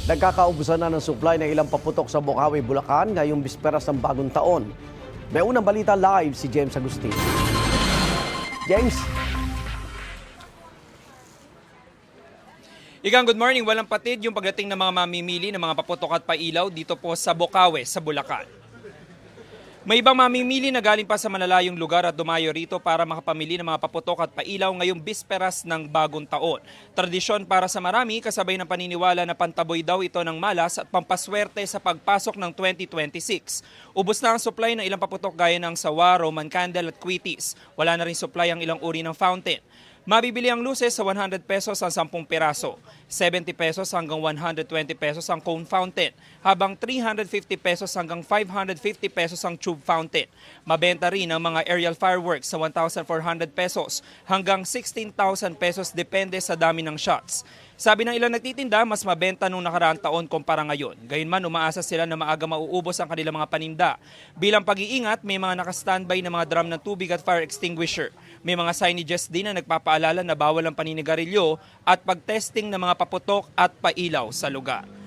Nagkakaubusan na ng supply ng ilang paputok sa Bocaue, Bulacan ngayong bisperas ng bagong taon. May unang balita live si James Agustin. James? Igang good morning, walang patid yung pagdating ng mga mamimili ng mga paputok at pailaw dito po sa Bocaue, sa Bulacan. May ibang mamimili na galing pa sa malalayong lugar at dumayo rito para makapamili ng mga paputok at pailaw ngayong bisperas ng bagong taon. Tradisyon para sa marami, kasabay ng paniniwala na pantaboy daw ito ng malas at pampaswerte sa pagpasok ng 2026. Ubos na ang supply ng ilang paputok gaya ng sawa, Roman candle at quitis. Wala na rin supply ang ilang uri ng fountain. Mabibili ang luces sa 100 pesos ang 10 piraso, 70 pesos hanggang 120 pesos ang cone fountain, habang 350 pesos hanggang 550 pesos ang tube fountain. Mabenta rin ang mga aerial fireworks sa 1,400 pesos hanggang 16,000 pesos depende sa dami ng shots. Sabi ng ilang nagtitinda, mas mabenta nung nakaraang taon kumpara ngayon. Gayunman, umaasa sila na maaga mauubos ang kanilang mga paninda. Bilang pag-iingat, may mga nakastandby na mga drum ng tubig at fire extinguisher. May mga signages din na nagpapaalala na bawal ang paninigarilyo at pag-testing ng mga paputok at pailaw sa lugar.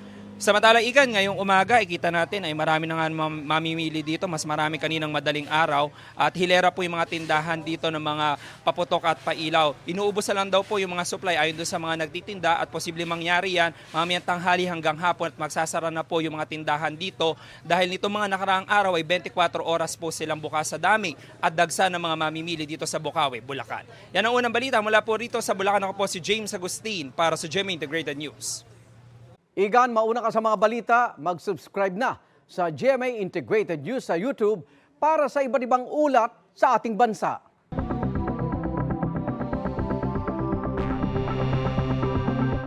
Samantala, ngayong umaga, ikita natin ay marami na nga mamimili dito. Mas marami kaninang madaling araw at hilera po yung mga tindahan dito ng mga paputok at pailaw. Inuubos na lang daw po yung mga supply ayon doon sa mga nagtitinda at posibleng mangyari yan mamayang tanghali hanggang hapon at magsasara na po yung mga tindahan dito dahil nito mga nakaraang araw ay 24 oras po silang bukas sa dami at dagsa ng mga mamimili dito sa Bocaue, Bulacan. Yan ang unang balita mula po rito sa Bulacan. Ako po si James Agustin para sa GMA Integrated News. Igan, mauna ka sa mga balita, mag-subscribe na sa GMA Integrated News sa YouTube para sa iba't ibang ulat sa ating bansa.